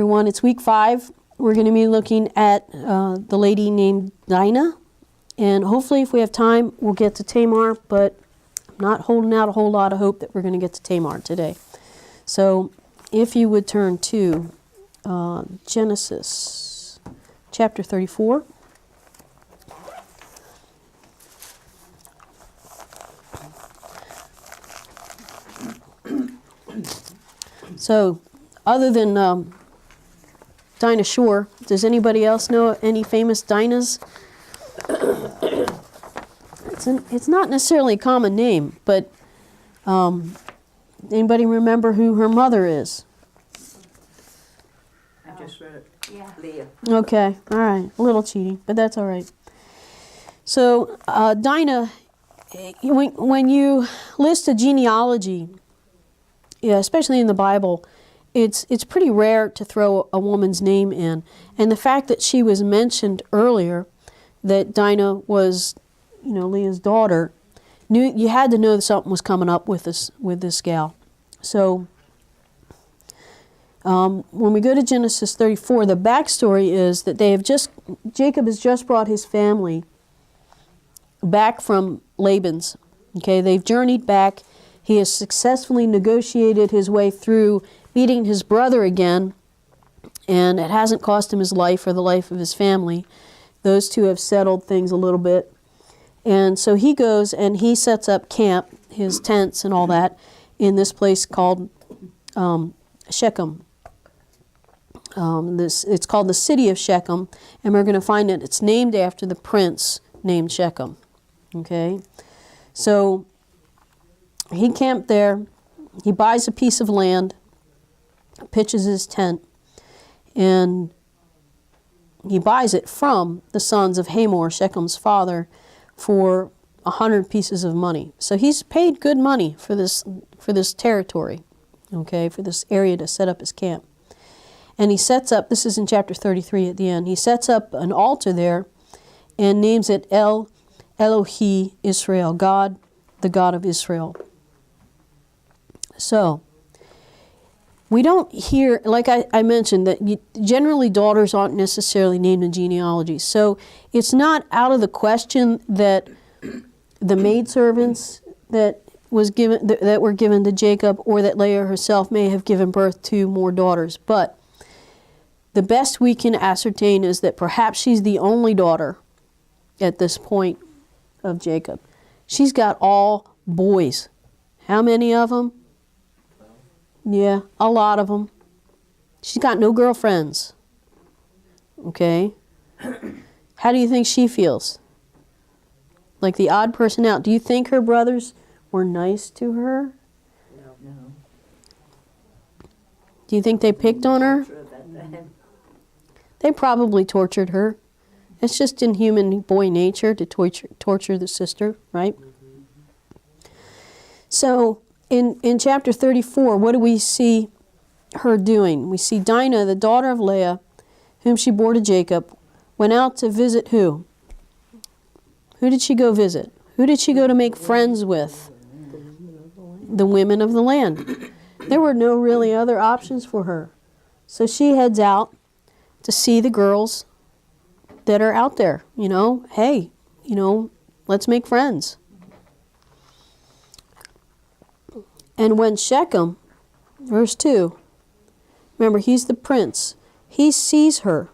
everyone. It's week 5. We're going to be looking at the lady named Dinah. And hopefully, if we have time, we'll get to Tamar. But I'm not holding out a whole lot of hope that we're going to get to Tamar today. So if you would turn to Genesis chapter 34. So, other than Dinah Shore, does anybody else know any famous Dinahs? It's not necessarily a common name, but anybody remember who her mother is? I just read it. Yeah. Leah. Okay, all right. A little cheating, but that's all right. So, Dinah, when you list a genealogy, yeah, especially in the Bible, it's pretty rare to throw a woman's name in. And the fact that she was mentioned earlier, that Dinah was, Leah's daughter, you had to know that something was coming up with this gal. So when we go to Genesis 34, the backstory is that Jacob has just brought his family back from Laban's. Okay, they've journeyed back. He has successfully negotiated his way through meeting his brother again, and it hasn't cost him his life or the life of his family. Those two have settled things a little bit. And so he goes and he sets up camp, his tents and all that, in this place called Shechem. It's called the city of Shechem, and we're going to find that it's named after the prince named Shechem. Okay? So he camped there. He buys a piece of land, pitches his tent, and he buys it from the sons of Hamor, Shechem's father, for 100 pieces of money. So he's paid good money for this territory, okay, for this area to set up his camp. And he sets up, this is in chapter 33 at the end, he sets up an altar there and names it El Elohi Israel, God, the God of Israel. So, we don't hear, like I mentioned, that generally daughters aren't necessarily named in genealogies. So it's not out of the question that the maidservants that were given to Jacob, or that Leah herself may have given birth to more daughters. But the best we can ascertain is that perhaps she's the only daughter at this point of Jacob. She's got all boys. How many of them? Yeah, a lot of them. She's got no girlfriends. Okay? How do you think she feels? Like the odd person out. Do you think her brothers were nice to her? No. Do you think they picked on her? They probably tortured her. It's just in human boy nature to torture the sister, right? So, in chapter 34, what do we see her doing? We see Dinah, the daughter of Leah, whom she bore to Jacob, went out to visit who? Who did she go visit? Who did she go to make friends with? The women of the land. There were no really other options for her. So she heads out to see the girls that are out there. Hey, let's make friends. And when Shechem, verse 2, remember, he's the prince. He sees her.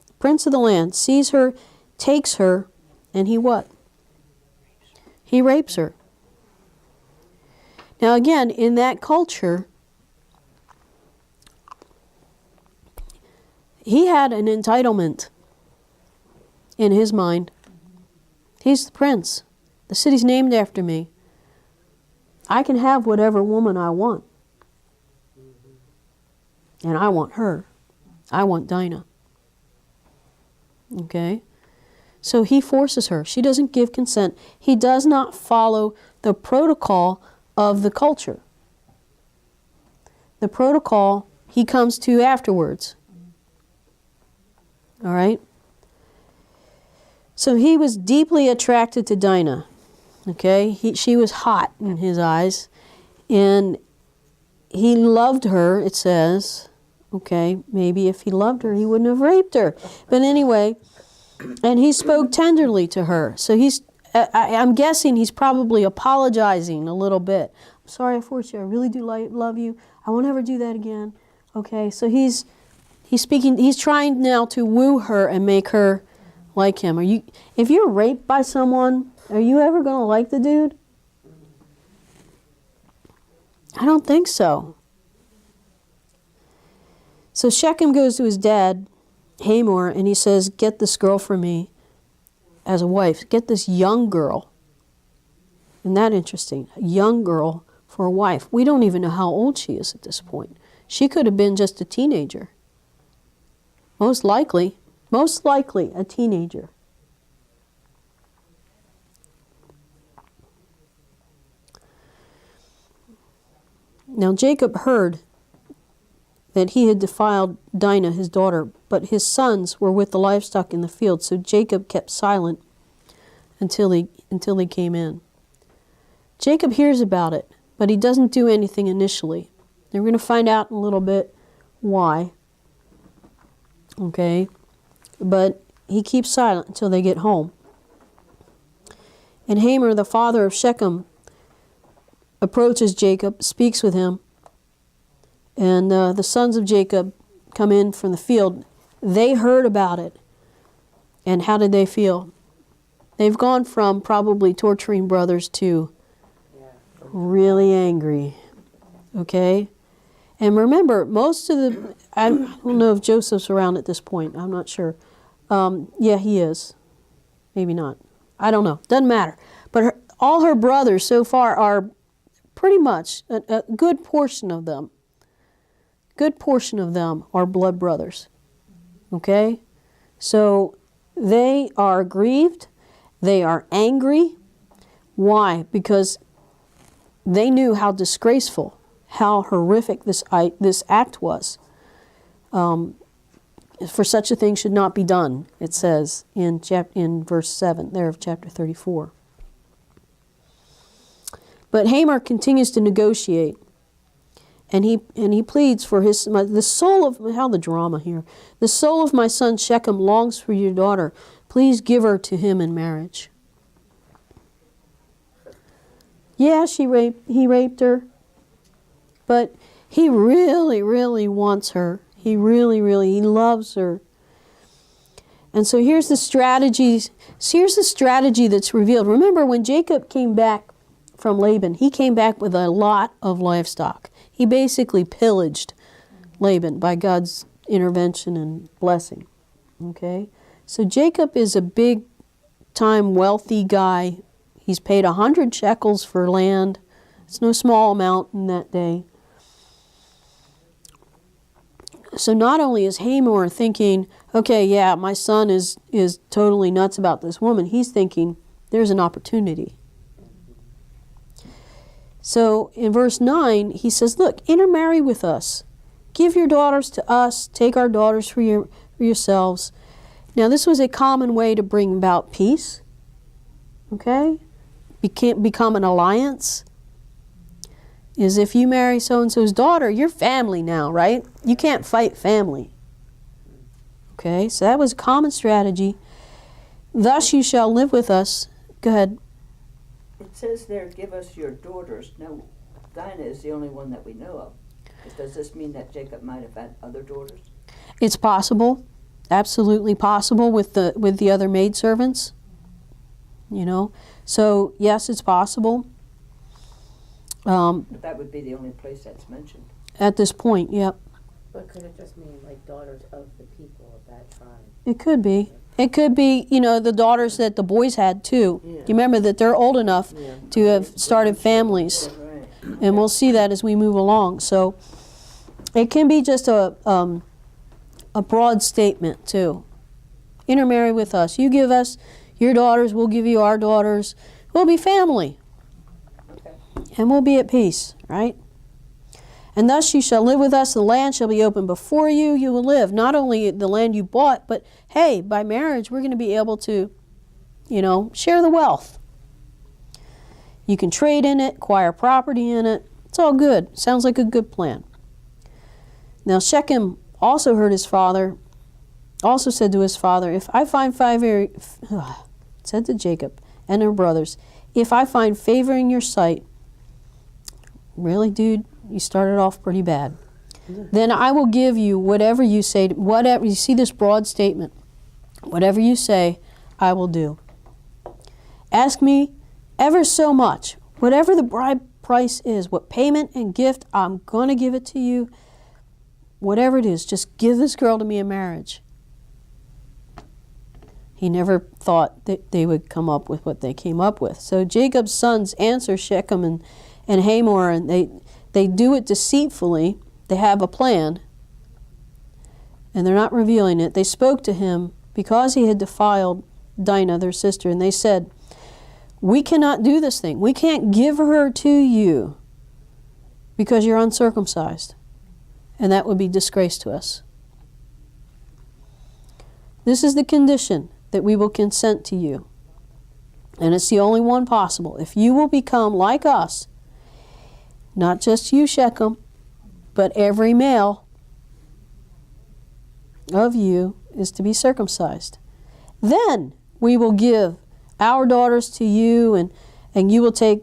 The prince of the land sees her, takes her, and he what? He rapes her. Now again, in that culture, he had an entitlement in his mind. He's the prince. The city's named after me. I can have whatever woman I want. And I want her. I want Dinah. Okay? So he forces her. She doesn't give consent. He does not follow the protocol of the culture. The protocol he comes to afterwards. All right? So he was deeply attracted to Dinah. Okay? She was hot in his eyes. And he loved her, it says, Okay, maybe if he loved her, he wouldn't have raped her. But anyway, and he spoke tenderly to her. So I'm guessing he's probably apologizing a little bit. I'm sorry I forced you. I really do love you. I won't ever do that again. Okay, so he's speaking. He's trying now to woo her and make her like him. If you're raped by someone, are you ever going to like the dude? I don't think so. So Shechem goes to his dad, Hamor, and he says, get this girl for me as a wife. Get this young girl. Isn't that interesting? A young girl for a wife. We don't even know how old she is at this point. She could have been just a teenager. Most likely a teenager. Now Jacob heard that he had defiled Dinah, his daughter, but his sons were with the livestock in the field, so Jacob kept silent until he came in. Jacob hears about it, but he doesn't do anything initially. And we're going to find out in a little bit why. Okay? But he keeps silent until they get home. And Hamor, the father of Shechem, approaches Jacob, speaks with him, and the sons of Jacob come in from the field. They heard about it. And how did they feel? They've gone from probably torturing brothers to really angry. Okay? And remember, most of the... I don't know if Joseph's around at this point. I'm not sure. Yeah, he is. Maybe not. I don't know. Doesn't matter. But all her brothers so far are pretty much, a good portion of them are blood brothers. Okay? So they are grieved. They are angry. Why? Because they knew how disgraceful, how horrific this act was. For such a thing should not be done, it says in verse 7 there of chapter 34. But Hamor continues to negotiate, and he pleads for the soul of the soul of my son Shechem longs for your daughter. Please give her to him in marriage. Yeah, he raped her, but he really, really wants her. He really, he loves her. And so here's the strategy. Here's the strategy that's revealed. Remember, when Jacob came back from Laban, he came back with a lot of livestock. He basically pillaged Laban by God's intervention and blessing. Okay? So Jacob is a big-time wealthy guy. He's paid 100 shekels for land. It's no small amount in that day. So not only is Hamor thinking, okay, yeah, my son is totally nuts about this woman, he's thinking, there's an opportunity. So in verse 9, he says, look, intermarry with us. Give your daughters to us. Take our daughters for yourselves. Now, this was a common way to bring about peace. Okay? Become an alliance. Is if you marry so-and-so's daughter, you're family now, right? You can't fight family. Okay? So that was a common strategy. Thus you shall live with us. Go ahead. It says there, give us your daughters. Now, Dinah is the only one that we know of. Does this mean that Jacob might have had other daughters? It's possible. Absolutely possible with the other maidservants. You know? So, yes, it's possible. But that would be the only place that's mentioned. At this point, yep. But could it just mean like daughters of the people of that tribe? It could be. It could be, the daughters that the boys had too. Yeah. You remember that they're old enough to have started families. Right. And we'll see that as we move along. So it can be just a broad statement too. Intermarry with us. You give us your daughters, we'll give you our daughters. We'll be family. Okay. And we'll be at peace, right? And thus you shall live with us, the land shall be open before you, you will live. Not only the land you bought, but hey, by marriage we're going to be able to, share the wealth. You can trade in it, acquire property in it. It's all good. Sounds like a good plan. Now Shechem also said to his father, if I find favor, said to Jacob and their brothers, if I find favor in your sight, really, dude, you started off pretty bad. Then I will give you whatever you say. Whatever you see, this broad statement. Whatever you say, I will do. Ask me ever so much, whatever the bride price is, what payment and gift, I'm going to give it to you. Whatever it is, just give this girl to me in marriage. He never thought that they would come up with what they came up with. So Jacob's sons answer Shechem and Hamor, and they do it deceitfully. They have a plan, and they're not revealing it. They spoke to him because he had defiled Dinah, their sister, and they said, we cannot do this thing. We can't give her to you because you're uncircumcised, and that would be disgrace to us. This is the condition, that we will consent to you. And it's the only one possible. If you will become like us, not just you, Shechem, but every male of you is to be circumcised. Then we will give our daughters to you, and you will take,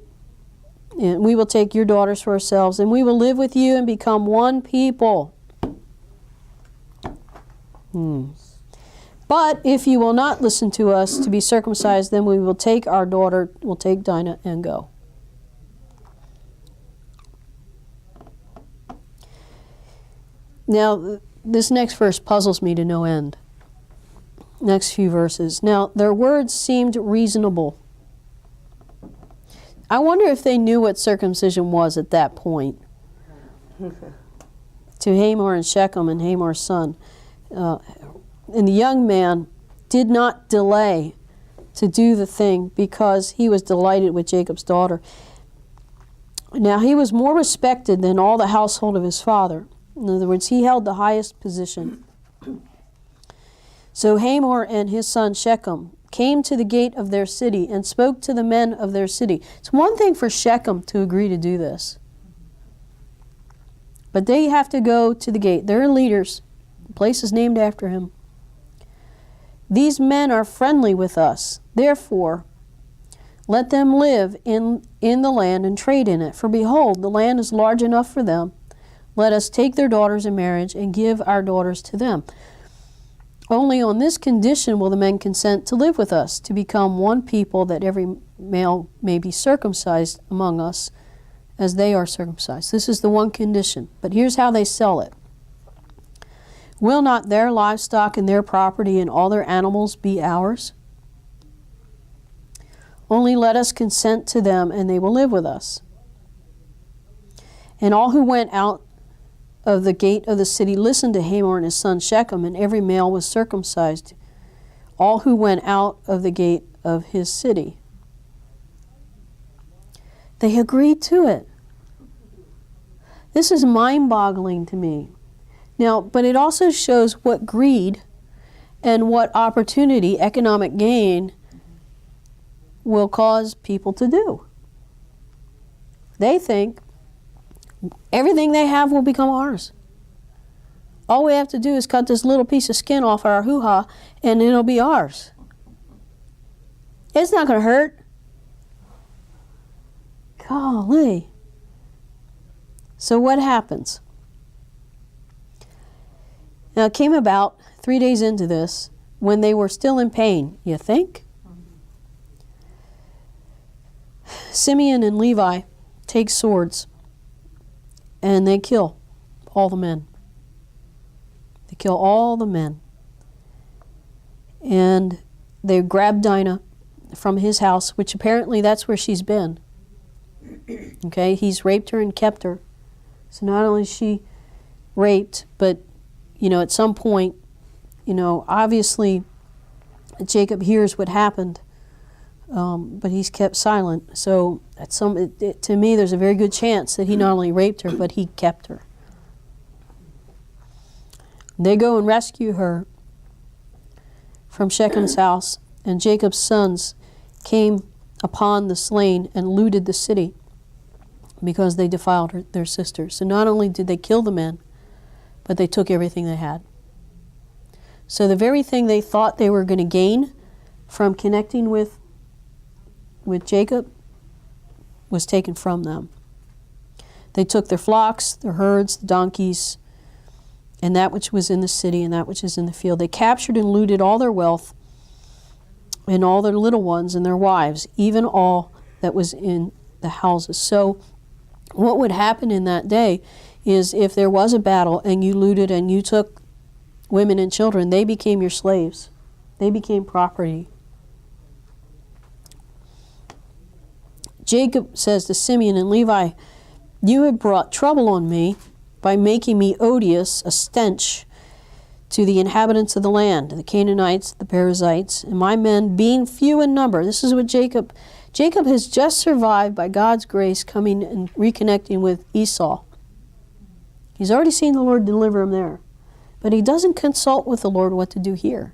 and we will take your daughters for ourselves, and we will live with you and become one people. But if you will not listen to us to be circumcised, then we will take our daughter, we'll take Dinah, and go. Now, this next verse puzzles me to no end. Next few verses. Now, their words seemed reasonable. I wonder if they knew what circumcision was at that point. To Hamor and Shechem and Hamor's son. And the young man did not delay to do the thing because he was delighted with Jacob's daughter. Now, he was more respected than all the household of his father. In other words, he held the highest position. So Hamor and his son Shechem came to the gate of their city and spoke to the men of their city. It's one thing for Shechem to agree to do this, but they have to go to the gate. They're leaders. The place is named after him. These men are friendly with us. Therefore, let them live in the land and trade in it. For behold, the land is large enough for them. Let us take their daughters in marriage and give our daughters to them. Only on this condition will the men consent to live with us, to become one people, that every male may be circumcised among us as they are circumcised. This is the one condition. But here's how they sell it. Will not their livestock and their property and all their animals be ours? Only let us consent to them, and they will live with us. And all who went out of the gate of the city listened to Hamor and his son Shechem, and every male was circumcised, all who went out of the gate of his city. They agreed to it. This is mind-boggling to me. Now, but it also shows what greed and what opportunity, economic gain, will cause people to do. They think everything they have will become ours. All we have to do is cut this little piece of skin off our hoo-ha, and it'll be ours. It's not going to hurt. Golly. So what happens? Now, it came about 3 days into this when they were still in pain, you think? Simeon and Levi take swords and they kill all the men. They kill all the men. And they grab Dinah from his house, which apparently that's where she's been. Okay, he's raped her and kept her. So not only is she raped, but at some point, obviously Jacob hears what happened, but he's kept silent. So to me, there's a very good chance that he not only raped her, but he kept her. They go and rescue her from Shechem's house, and Jacob's sons came upon the slain and looted the city because they defiled their sister. So not only did they kill the men, but they took everything they had. So the very thing they thought they were going to gain from connecting with Jacob was taken from them. They took their flocks, their herds, the donkeys, and that which was in the city and that which is in the field. They captured and looted all their wealth and all their little ones and their wives, even all that was in the houses. So what would happen in that day is if there was a battle and you looted and you took women and children, they became your slaves. They became property. Jacob says to Simeon and Levi, "You have brought trouble on me by making me odious, a stench to the inhabitants of the land, the Canaanites, the Perizzites, and my men being few in number." This is what Jacob has just survived by God's grace coming and reconnecting with Esau. He's already seen the Lord deliver him there. But he doesn't consult with the Lord what to do here.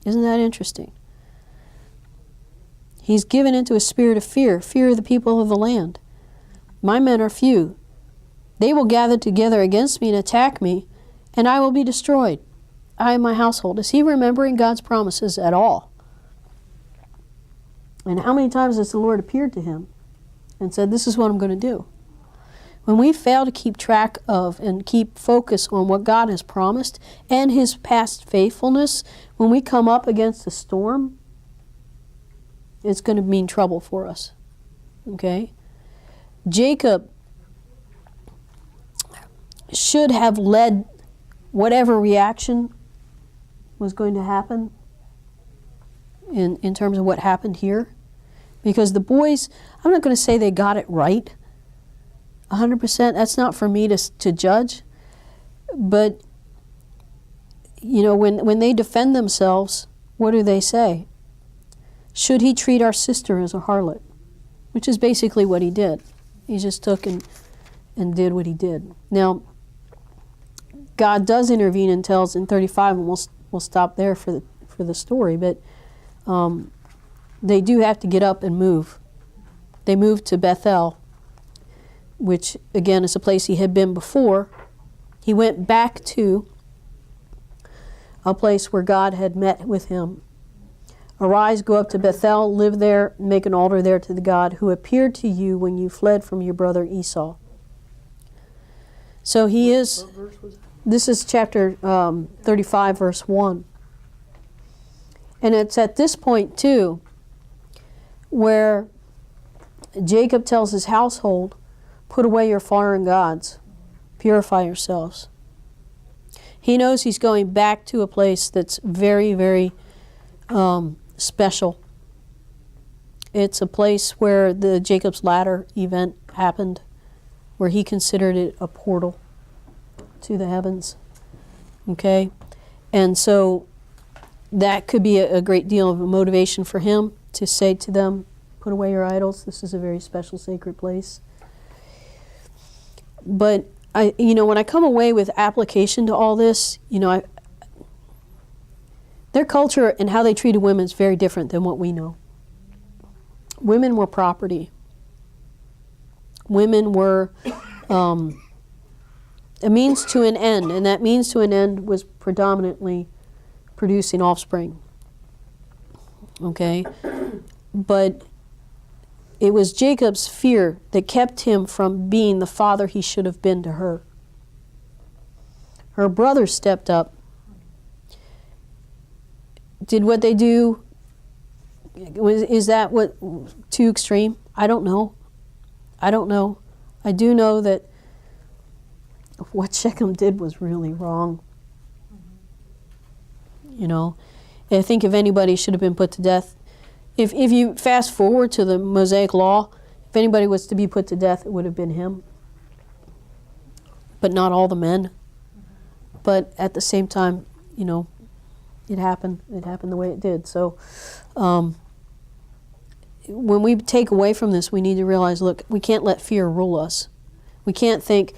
Isn't that interesting? He's given into a spirit of fear, fear of the people of the land. My men are few. They will gather together against me and attack me, and I will be destroyed, I and my household. Is he remembering God's promises at all? And how many times has the Lord appeared to him and said, this is what I'm going to do? When we fail to keep track of and keep focus on what God has promised and his past faithfulness, when we come up against a storm, it's going to mean trouble for us. Okay? Jacob should have led whatever reaction was going to happen in terms of what happened here. Because the boys, I'm not going to say they got it right 100%. That's not for me to judge. But, you know, when they defend themselves, what do they say? Should he treat our sister as a harlot? Which is basically what he did. He just took and did what he did. Now, God does intervene and tells in 35, and we'll stop there for the story, but they do have to get up and move. They moved to Bethel, which again is a place he had been before. He went back to a place where God had met with him. Arise, go up to Bethel, live there, make an altar there to the God who appeared to you when you fled from your brother Esau. So he is, this is chapter 35, verse 1. And it's at this point, too, where Jacob tells his household, put away your foreign gods, purify yourselves. He knows he's going back to a place that's very, very special. It's a place where the Jacob's Ladder event happened, where he considered it a portal to the heavens. Okay? And so that could be a great deal of a motivation for him to say to them, put away your idols. This is a very special, sacred place. But when I come away with application to all this, their culture and how they treated women is very different than what we know. Women were property. Women were a means to an end, and that means to an end was predominantly producing offspring. Okay? But it was Jacob's fear that kept him from being the father he should have been to her. Her brothers stepped up, did what they do. Is that what too extreme? I don't know. I do know that what Shechem did was really wrong. I think if anybody should have been put to death, if you fast forward to the Mosaic Law, if anybody was to be put to death, it would have been him. But not all the men. But at the same time, it happened. It happened the way it did. So when we take away from this, we need to realize, look, we can't let fear rule us. We can't think,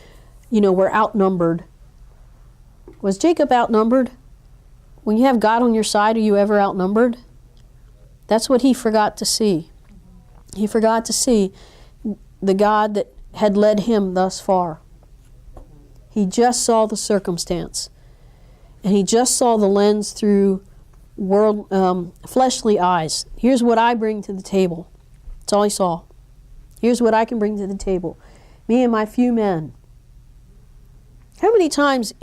we're outnumbered. Was Jacob outnumbered? When you have God on your side, are you ever outnumbered? That's what he forgot to see. He forgot to see the God that had led him thus far. He just saw the circumstance. And he just saw the lens through fleshly eyes. Here's what I bring to the table. That's all he saw. Here's what I can bring to the table. Me and my few men. How many times,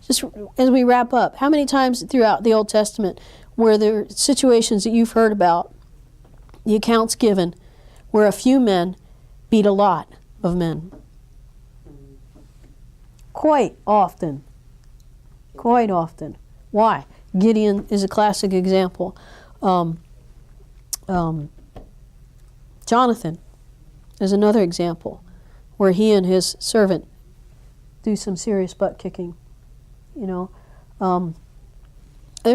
just as we wrap up, how many times throughout the Old Testament where there are situations that you've heard about, the accounts given, where a few men beat a lot of men? Quite often. Quite often. Why? Gideon is a classic example. Jonathan is another example where he and his servant do some serious butt kicking. There's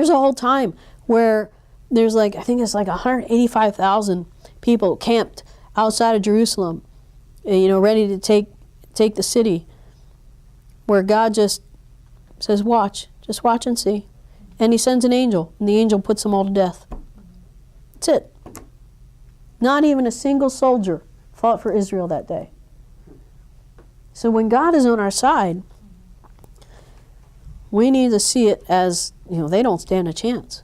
a whole time where there's I think it's 185,000 people camped outside of Jerusalem, ready to take the city, where God just says, just watch and see. And he sends an angel, and the angel puts them all to death. That's it. Not even a single soldier fought for Israel that day. So when God is on our side, we need to see it as, they don't stand a chance.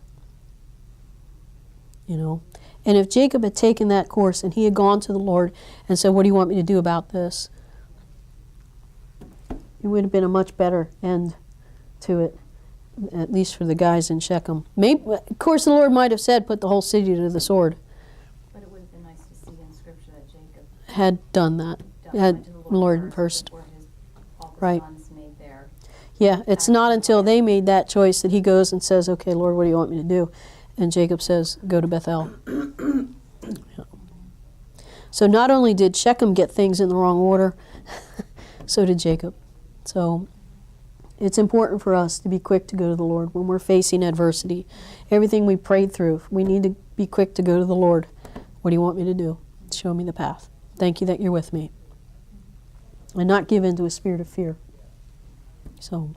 And if Jacob had taken that course and he had gone to the Lord and said, what do you want me to do about this? It would have been a much better end to it, at least for the guys in Shechem. Maybe, of course, the Lord might have said, put the whole city to the sword. But it would have been nice to see in Scripture that Jacob Had done that. went to Had the Lord first. before all the Right. sons made their. Yeah, it's not until they made that choice that he goes and says, okay, Lord, what do you want me to do? And Jacob says, go to Bethel. Yeah. So not only did Shechem get things in the wrong order, so did Jacob. So it's important for us to be quick to go to the Lord when we're facing adversity. Everything we prayed through, we need to be quick to go to the Lord. What do you want me to do? Show me the path. Thank you that you're with me. And not give in to a spirit of fear. So,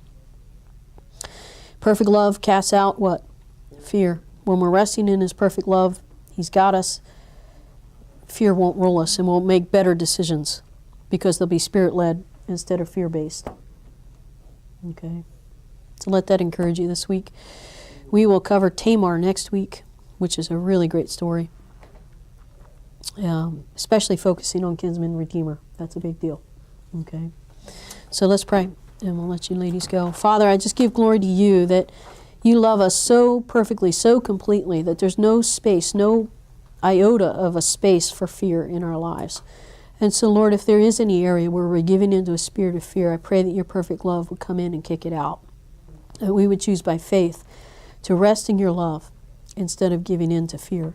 perfect love casts out what? Fear. When we're resting in His perfect love, He's got us. Fear won't rule us, and we'll make better decisions because they'll be spirit-led instead of fear-based. Okay. So let that encourage you this week. We will cover Tamar next week, which is a really great story. Especially focusing on kinsman redeemer. That's a big deal. Okay. So let's pray, and we'll let you ladies go. Father, I just give glory to you that you love us so perfectly, so completely, that there's no space, no iota of a space for fear in our lives. And so, Lord, if there is any area where we're giving into a spirit of fear, I pray that your perfect love would come in and kick it out. That we would choose by faith to rest in your love instead of giving in to fear.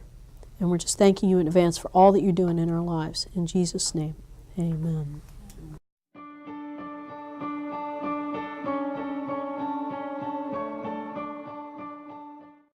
And we're just thanking you in advance for all that you're doing in our lives. In Jesus' name, amen.